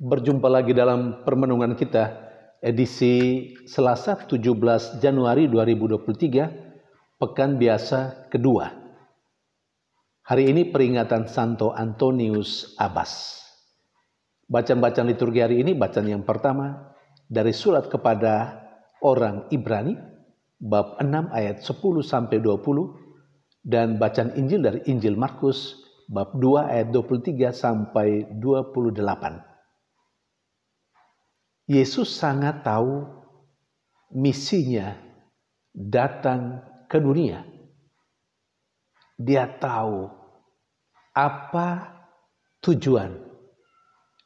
Berjumpa lagi dalam permenungan kita edisi Selasa 17 Januari 2023, Pekan Biasa kedua. Hari ini peringatan Santo Antonius Abbas. Bacaan-bacaan liturgi hari ini, bacaan yang pertama dari surat kepada orang Ibrani, bab 6 ayat 10-20, dan bacaan Injil dari Injil Markus, bab 2 ayat 23-28. Yesus sangat tahu misinya datang ke dunia. Dia tahu apa tujuan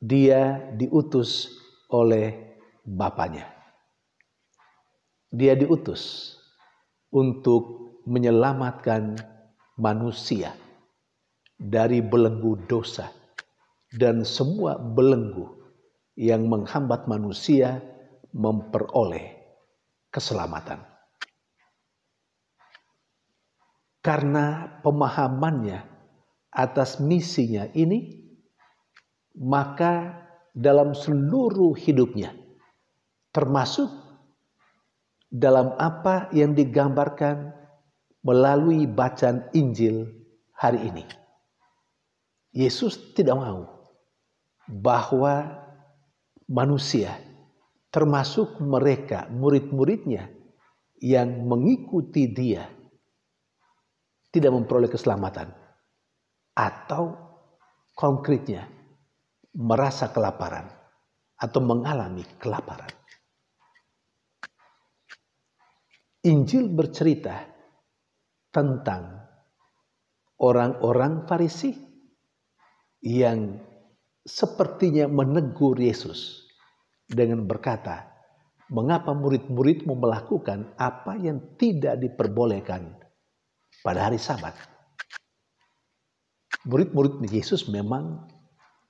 dia diutus oleh Bapanya. Dia diutus untuk menyelamatkan manusia dari belenggu dosa dan semua belenggu yang menghambat manusia memperoleh keselamatan. Karena pemahamannya atas misinya ini, maka dalam seluruh hidupnya, termasuk dalam apa yang digambarkan melalui bacaan Injil hari ini, Yesus tidak mau bahwa manusia, termasuk mereka murid-muridnya yang mengikuti dia, tidak memperoleh keselamatan, atau konkretnya merasa kelaparan atau mengalami kelaparan. Injil bercerita tentang orang-orang Farisi yang sepertinya menegur Yesus dengan berkata, "Mengapa murid-muridmu melakukan apa yang tidak diperbolehkan pada hari Sabat?" Murid-murid Yesus memang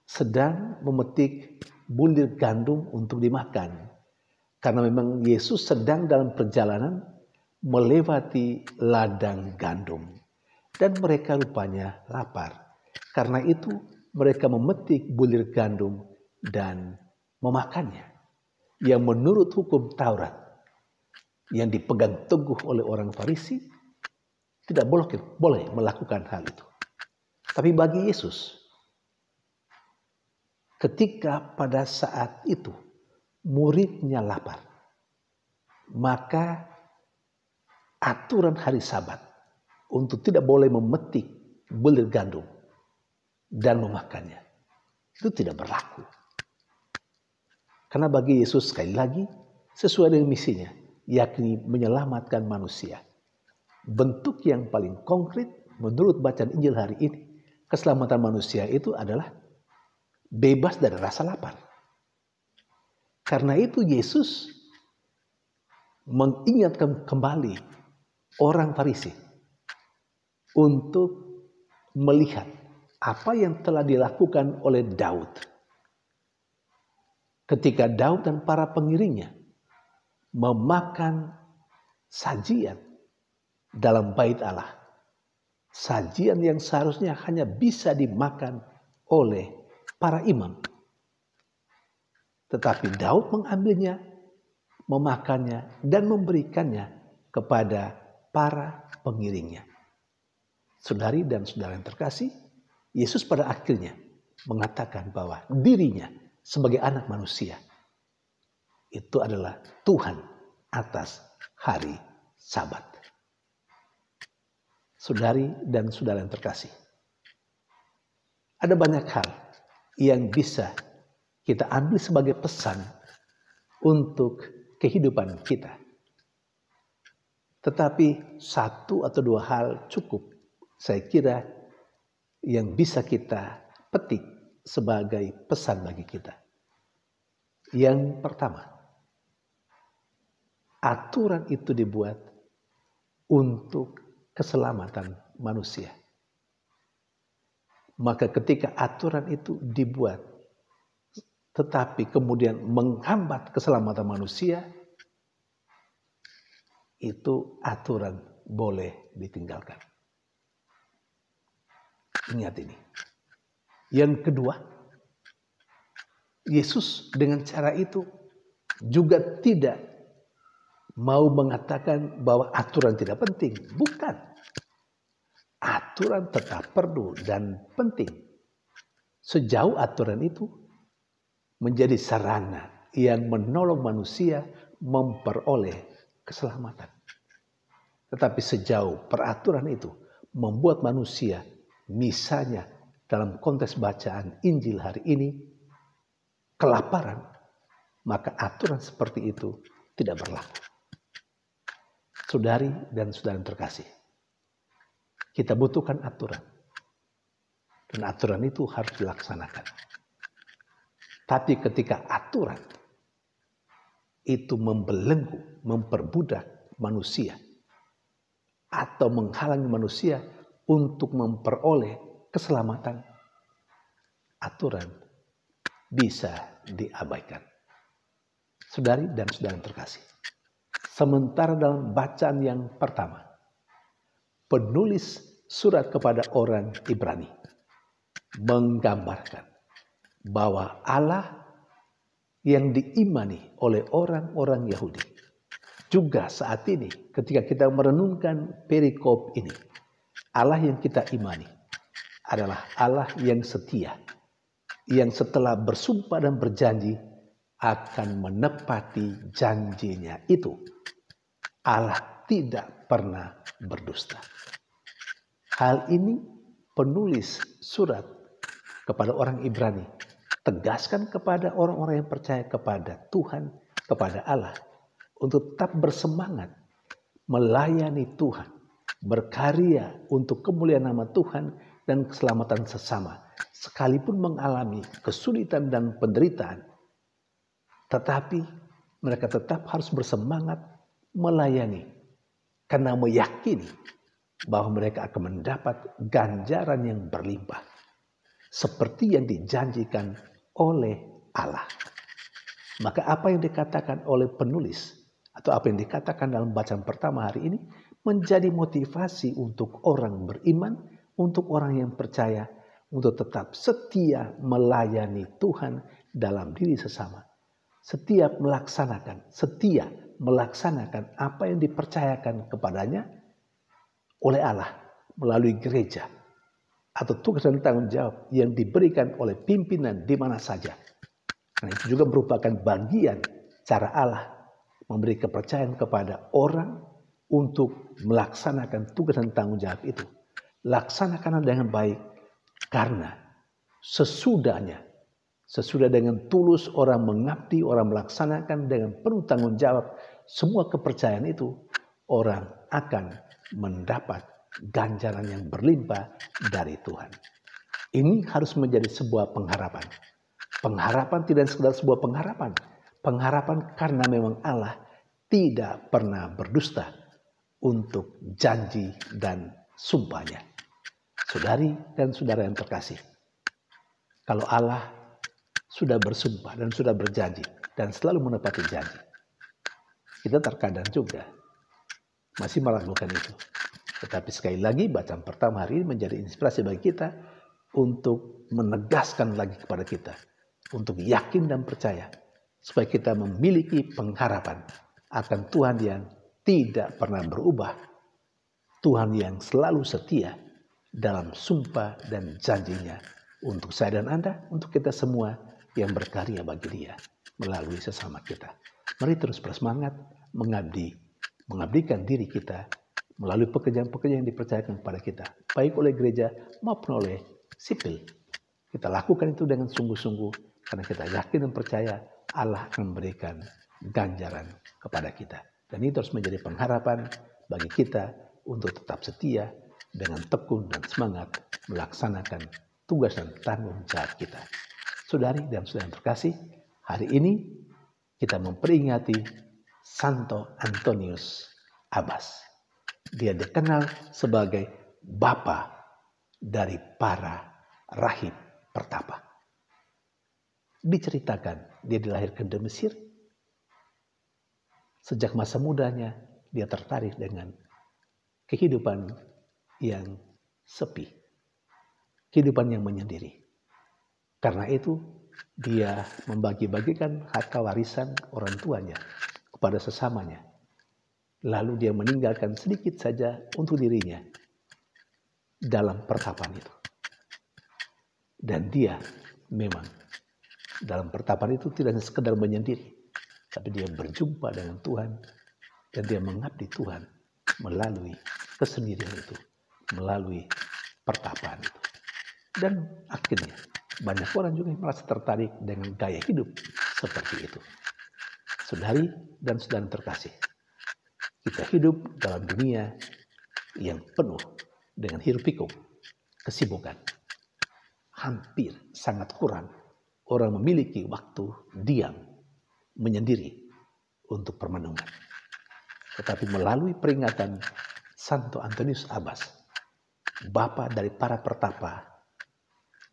sedang memetik bulir gandum untuk dimakan. Karena memang Yesus sedang dalam perjalanan melewati ladang gandum. Dan mereka rupanya lapar. Karena itu mereka memetik bulir gandum dan memakannya. Yang menurut hukum Taurat yang dipegang teguh oleh orang Farisi, tidak boleh melakukan hal itu. Tapi bagi Yesus, ketika pada saat itu muridnya lapar, maka aturan hari Sabat untuk tidak boleh memetik bulir gandum dan memakannya itu tidak berlaku. Karena bagi Yesus, sekali lagi, sesuai dengan misinya, yakni menyelamatkan manusia. Bentuk yang paling konkret menurut bacaan Injil hari ini, keselamatan manusia itu adalah bebas dari rasa lapar. Karena itu Yesus mengingatkan kembali orang Farisi untuk melihat apa yang telah dilakukan oleh Daud. Ketika Daud dan para pengiringnya memakan sajian dalam bait Allah. Sajian yang seharusnya hanya bisa dimakan oleh para imam. Tetapi Daud mengambilnya, memakannya, dan memberikannya kepada para pengiringnya. Saudari dan saudara yang terkasih, Yesus pada akhirnya mengatakan bahwa dirinya sebagai anak manusia itu adalah Tuhan atas hari Sabat. Saudari dan saudara yang terkasih, ada banyak hal yang bisa kita ambil sebagai pesan untuk kehidupan kita. Tetapi satu atau dua hal cukup, saya kira, yang bisa kita petik sebagai pesan bagi kita. Yang pertama, aturan itu dibuat untuk keselamatan manusia. Maka ketika aturan itu dibuat tetapi kemudian menghambat keselamatan manusia, itu aturan boleh ditinggalkan. Ingat ini. Yang kedua, Yesus dengan cara itu juga tidak mau mengatakan bahwa aturan tidak penting. Bukan. Aturan tetap perlu dan penting. Sejauh aturan itu menjadi sarana yang menolong manusia memperoleh keselamatan. Tetapi sejauh peraturan itu membuat manusia, misalnya dalam konteks bacaan Injil hari ini, kelaparan, maka aturan seperti itu tidak berlaku. Saudari dan saudara yang terkasih, kita butuhkan aturan. Dan aturan itu harus dilaksanakan. Tapi ketika aturan itu membelenggu, memperbudak manusia, atau menghalangi manusia untuk memperoleh keselamatan, aturan bisa diabaikan. Saudari dan saudara yang terkasih, sementara dalam bacaan yang pertama, penulis surat kepada orang Ibrani menggambarkan bahwa Allah yang diimani oleh orang-orang Yahudi juga saat ini ketika kita merenungkan perikop ini, Allah yang kita imani adalah Allah yang setia, yang setelah bersumpah dan berjanji akan menepati janjinya itu. Allah tidak pernah berdusta. Hal ini penulis surat kepada orang Ibrani tegaskan kepada orang-orang yang percaya kepada Tuhan, kepada Allah, untuk tetap bersemangat melayani Tuhan, berkarya untuk kemuliaan nama Tuhan dan keselamatan sesama, sekalipun mengalami kesulitan dan penderitaan. Tetapi mereka tetap harus bersemangat melayani karena meyakini bahwa mereka akan mendapat ganjaran yang berlimpah seperti yang dijanjikan oleh Allah. Maka apa yang dikatakan oleh penulis atau apa yang dikatakan dalam bacaan pertama hari ini menjadi motivasi untuk orang beriman, untuk orang yang percaya, untuk tetap setia melayani Tuhan dalam diri sesama. Setia melaksanakan apa yang dipercayakan kepadanya oleh Allah melalui gereja atau tugas dan tanggung jawab yang diberikan oleh pimpinan di mana saja. Nah, itu juga merupakan bagian cara Allah memberi kepercayaan kepada orang untuk melaksanakan tugas dan tanggung jawab itu. Laksanakanlah dengan baik karena sesudah dengan tulus orang mengabdi, orang melaksanakan dengan penuh tanggung jawab semua kepercayaan itu, orang akan mendapat ganjaran yang berlimpah dari Tuhan. Ini harus menjadi sebuah pengharapan. Pengharapan tidak sekedar sebuah pengharapan. Pengharapan karena memang Allah tidak pernah berdusta untuk janji dan sumpahnya. Saudari dan saudara yang terkasih, kalau Allah sudah bersumpah dan sudah berjanji dan selalu menepati janji, kita terkadang juga masih meragukan itu. Tetapi sekali lagi bacaan pertama hari ini menjadi inspirasi bagi kita untuk menegaskan lagi kepada kita, untuk yakin dan percaya, supaya kita memiliki pengharapan akan Tuhan yang tidak pernah berubah, Tuhan yang selalu setia dalam sumpah dan janjinya untuk saya dan Anda, untuk kita semua yang berkarya bagi Dia melalui sesama kita. Mari terus bersemangat mengabdikan diri kita melalui pekerjaan-pekerjaan yang dipercayakan kepada kita, baik oleh gereja maupun oleh sipil. Kita lakukan itu dengan sungguh-sungguh karena kita yakin dan percaya Allah akan memberikan ganjaran kepada kita. Dan itu harus menjadi pengharapan bagi kita untuk tetap setia dengan tekun dan semangat melaksanakan tugas dan tanggung jawab kita. Saudari dan saudara yang terkasih, hari ini kita memperingati Santo Antonius Abbas. Dia dikenal sebagai bapa dari para rahib pertapa. Diceritakan dia dilahirkan di Mesir. Sejak masa mudanya dia tertarik dengan kehidupan yang sepi, kehidupan yang menyendiri. Karena itu dia membagi-bagikan harta warisan orang tuanya kepada sesamanya. Lalu dia meninggalkan sedikit saja untuk dirinya dalam pertapaan itu. Dan dia memang dalam pertapaan itu tidak hanya sekedar menyendiri, tapi dia berjumpa dengan Tuhan dan dia mengabdi Tuhan melalui kesendirian itu, melalui pertapaan itu. Dan akhirnya banyak orang juga yang merasa tertarik dengan gaya hidup seperti itu. Saudari dan saudara terkasih, kita hidup dalam dunia yang penuh dengan hiruk-pikuk, kesibukan. Hampir sangat kurang orang memiliki waktu diam, menyendiri untuk permenungan. Tetapi melalui peringatan Santo Antonius Abbas, bapa dari para pertapa,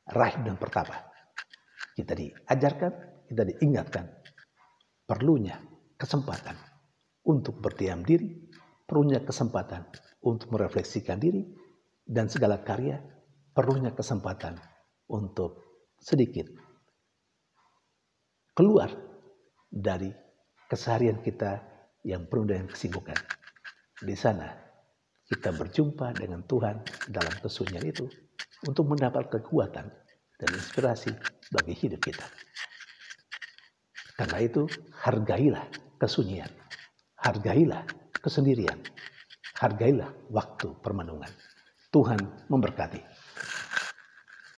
rahib dan pertapa, kita diajarkan, kita diingatkan perlunya kesempatan untuk berdiam diri, perlunya kesempatan untuk merefleksikan diri, dan segala karya perlunya kesempatan untuk sedikit keluar dari keseharian kita yang penuh dengan kesibukan. Di sana kita berjumpa dengan Tuhan dalam kesunyian itu untuk mendapat kekuatan dan inspirasi bagi hidup kita. Karena itu, hargailah kesunyian, hargailah kesendirian, hargailah waktu permenungan. Tuhan memberkati.